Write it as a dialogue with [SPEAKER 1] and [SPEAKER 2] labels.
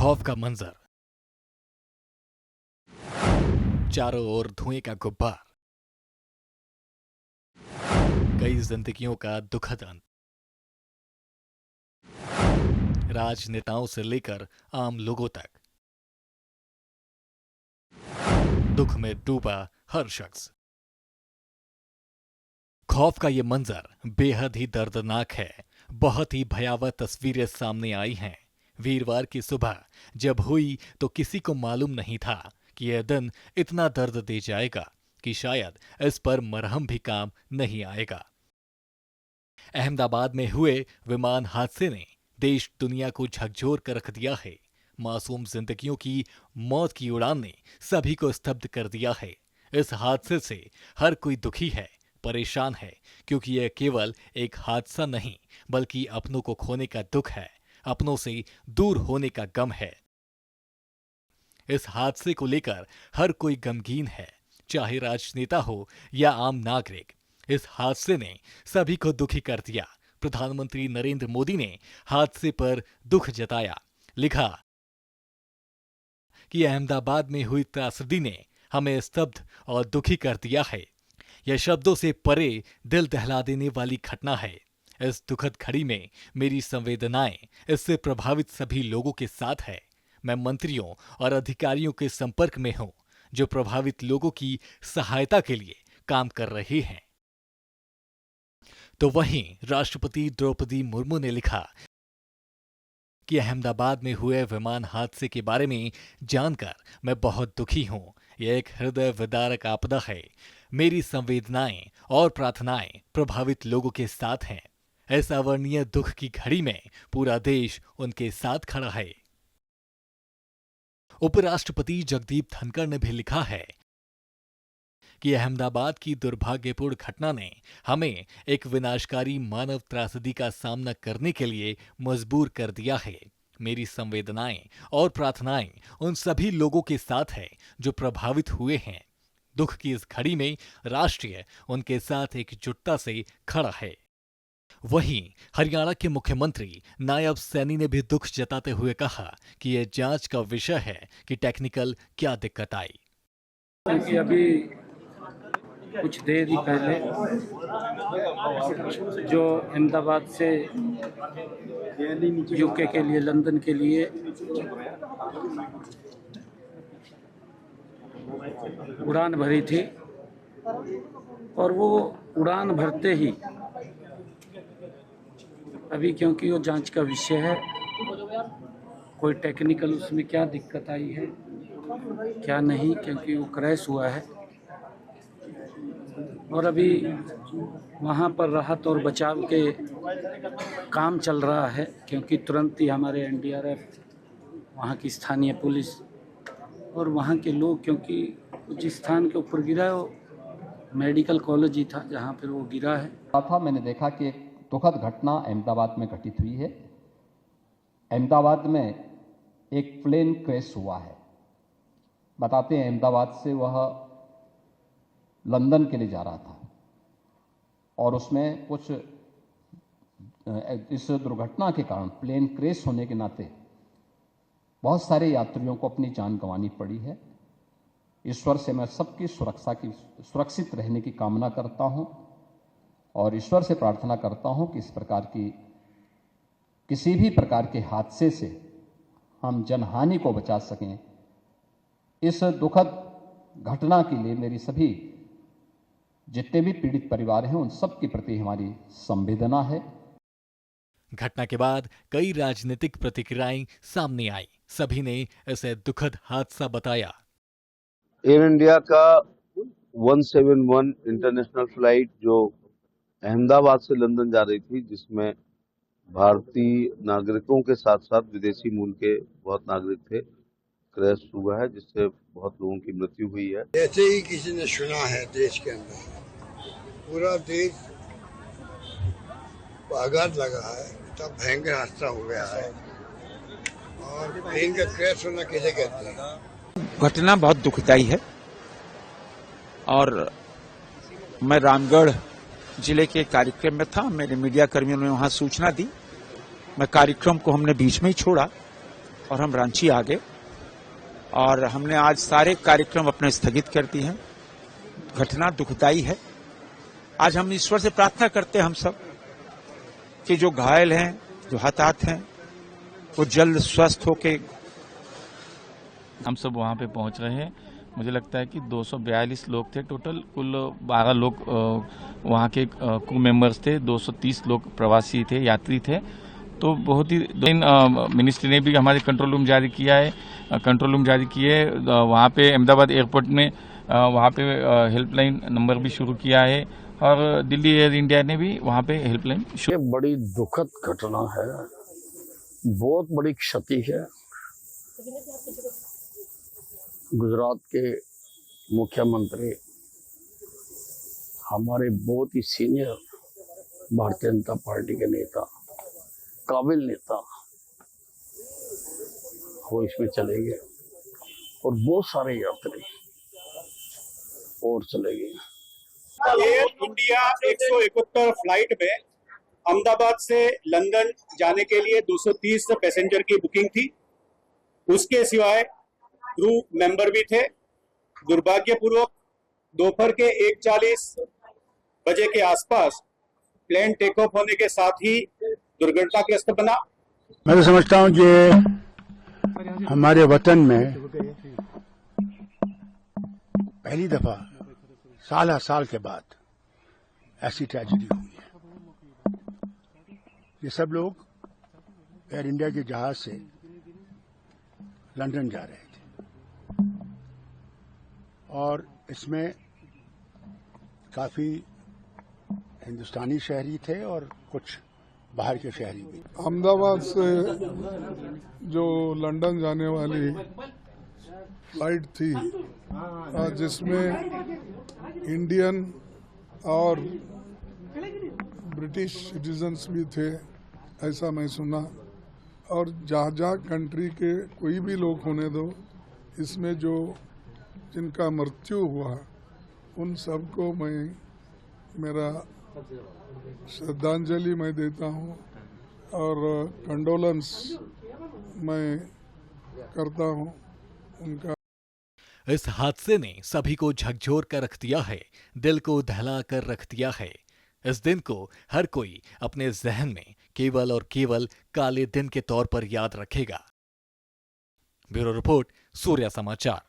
[SPEAKER 1] खौफ का मंजर, चारों ओर धुएं का गुब्बार, कई जिंदगियों का दुखद अंत। राजनेताओं से लेकर आम लोगों तक दुख में डूबा हर शख्स। खौफ का ये मंजर बेहद ही दर्दनाक है। बहुत ही भयावह तस्वीरें सामने आई हैं। वीरवार की सुबह जब हुई तो किसी को मालूम नहीं था कि यह दिन इतना दर्द दे जाएगा कि शायद इस पर मरहम भी काम नहीं आएगा। अहमदाबाद में हुए विमान हादसे ने देश दुनिया को झकझोर कर रख दिया है। मासूम जिंदगियों की मौत की उड़ान ने सभी को स्तब्ध कर दिया है। इस हादसे से हर कोई दुखी है, परेशान है, क्योंकि यह केवल एक हादसा नहीं बल्कि अपनों को खोने का दुख है, अपनों से दूर होने का गम है। इस हादसे को लेकर हर कोई गमगीन है, चाहे राजनेता हो या आम नागरिक। इस हादसे ने सभी को दुखी कर दिया। प्रधानमंत्री नरेंद्र मोदी ने हादसे पर दुख जताया, लिखा कि अहमदाबाद में हुई त्रासदी ने हमें स्तब्ध और दुखी कर दिया है। यह शब्दों से परे दिल दहला देने वाली घटना है। इस दुखद घड़ी में मेरी संवेदनाएं इससे प्रभावित सभी लोगों के साथ है। मैं मंत्रियों और अधिकारियों के संपर्क में हूं जो प्रभावित लोगों की सहायता के लिए काम कर रहे हैं। तो वहीं राष्ट्रपति द्रौपदी मुर्मू ने लिखा कि अहमदाबाद में हुए विमान हादसे के बारे में जानकर मैं बहुत दुखी हूं। यह एक हृदय विदारक आपदा है। मेरी संवेदनाएं और प्रार्थनाएं प्रभावित लोगों के साथ हैं। इस अवर्णनीय दुख की घड़ी में पूरा देश उनके साथ खड़ा है। उपराष्ट्रपति जगदीप धनखड़ ने भी लिखा है कि अहमदाबाद की दुर्भाग्यपूर्ण घटना ने हमें एक विनाशकारी मानव त्रासदी का सामना करने के लिए मजबूर कर दिया है। मेरी संवेदनाएं और प्रार्थनाएं उन सभी लोगों के साथ है जो प्रभावित हुए हैं। दुख की इस घड़ी में राष्ट्र उनके साथ एकजुटता से खड़ा है। वहीं हरियाणा के मुख्यमंत्री नायब सैनी ने भी दुख जताते हुए कहा कि यह जांच का विषय है कि टेक्निकल क्या दिक्कत आई।
[SPEAKER 2] अभी कुछ देर ही पहले जो अहमदाबाद से यूके के लिए, लंदन के लिए उड़ान भरी थी और वो उड़ान भरते ही अभी, क्योंकि वो जांच का विषय है, कोई टेक्निकल उसमें क्या दिक्कत आई है क्या नहीं, क्योंकि वो क्रैश हुआ है और अभी वहाँ पर राहत और बचाव के काम चल रहा है, क्योंकि तुरंत ही हमारे एनडीआरएफ, वहाँ की स्थानीय पुलिस और वहाँ के लोग, क्योंकि जिस स्थान के ऊपर गिरा है वो मेडिकल कॉलेज ही था जहाँ पर वो गिरा है।
[SPEAKER 3] मैंने देखा कि एक दुखद घटना अहमदाबाद में घटित हुई है। अहमदाबाद में एक प्लेन क्रैश हुआ है। बताते हैं अहमदाबाद से वह लंदन के लिए जा रहा था और उसमें कुछ इस दुर्घटना के कारण प्लेन क्रैश होने के नाते बहुत सारे यात्रियों को अपनी जान गंवानी पड़ी है। ईश्वर से मैं सबकी सुरक्षित रहने की कामना करता हूं और ईश्वर से प्रार्थना करता हूं कि इस प्रकार की किसी भी प्रकार के हादसे से हम जनहानि को बचा सकें। इस दुखद घटना के लिए मेरी सभी जितने भी पीड़ित परिवार हैं उन सब के प्रति हमारी संवेदना है।
[SPEAKER 1] घटना के बाद कई राजनीतिक प्रतिक्रियाएं सामने आई। सभी ने इसे दुखद हादसा बताया।
[SPEAKER 4] एयर इंडिया का 171 इंटरनेशनल फ्लाइट जो अहमदाबाद से लंदन जा रही थी, जिसमें भारतीय नागरिकों के साथ साथ विदेशी मूल के बहुत नागरिक थे, क्रैश हुआ है, जिससे बहुत लोगों की मृत्यु हुई है।
[SPEAKER 5] ऐसे ही किसी ने सुना है देश के अंदर पूरा देश आघात लगा है, तब भयंकर हादसा हो गया है। और प्लेन का क्रैश होना कैसे कहते हैं?
[SPEAKER 6] घटना बहुत दुखदायी है और मैं रामगढ़ जिले के कार्यक्रम में था। मेरे मीडिया कर्मियों ने वहां सूचना दी। मैं कार्यक्रम को हमने बीच में ही छोड़ा और हम रांची आ गए और हमने आज सारे कार्यक्रम अपने स्थगित कर दिए हैं। घटना दुखदाई है। आज हम ईश्वर से प्रार्थना करते हैं हम सब कि जो घायल हैं, जो हताहत हैं, वो जल्द स्वस्थ होके।
[SPEAKER 7] हम सब वहाँ पे पहुँच रहे हैं। मुझे लगता है कि 242 लोग थे टोटल, कुल 12 लोग वहाँ के क्रू मेंबर्स थे, 230 लोग प्रवासी थे, यात्री थे। तो बहुत ही मिनिस्ट्री ने भी हमारे कंट्रोल रूम जारी किया है, कंट्रोल रूम जारी किए। वहाँ पे अहमदाबाद एयरपोर्ट ने वहाँ पे हेल्पलाइन नंबर भी शुरू किया है और दिल्ली एयर इंडिया ने भी वहाँ पे हेल्पलाइन।
[SPEAKER 8] ये बड़ी दुखद घटना है, बहुत बड़ी क्षति है। गुजरात के मुख्यमंत्री, हमारे बहुत ही सीनियर भारतीय जनता पार्टी के नेता, काबिल नेता, वो इसमें चले गए और बहुत सारे यात्री और चले गए।
[SPEAKER 9] एयर इंडिया 171 फ्लाइट में अहमदाबाद से लंदन जाने के लिए 230 पैसेंजर की बुकिंग थी। उसके सिवाय क्रू मेंबर भी थे। दुर्भाग्यपूर्वक दोपहर के 1:40 बजे के आसपास प्लेन टेक ऑफ होने के साथ ही दुर्घटनाग्रस्त बना।
[SPEAKER 5] मैं तो समझता हूँ कि हमारे वतन में पहली दफा साल के बाद ऐसी ट्रेजेडी हुई है। ये सब लोग एयर इंडिया के जहाज से लंदन जा रहे थे और इसमें काफी हिंदुस्तानी शहरी थे और कुछ बाहर के शहरी भी।
[SPEAKER 10] अहमदाबाद से जो लंदन जाने वाली फ्लाइट थी, जिसमें इंडियन और ब्रिटिश सिटीजन्स भी थे, ऐसा मैं सुना। और जहाँ कंट्री के कोई भी लोग होने दो, इसमें जो जिनका मृत्यु हुआ उन सबको मैं मेरा श्रद्धांजलि मैं देता हूँ और कंडोलेंस मैं करता हूँ उनका।
[SPEAKER 1] इस हादसे ने सभी को झकझोर कर रख दिया है, दिल को दहला कर रख दिया है। इस दिन को हर कोई अपने जहन में केवल और केवल काले दिन के तौर पर याद रखेगा। ब्यूरो रिपोर्ट, सूर्या समाचार।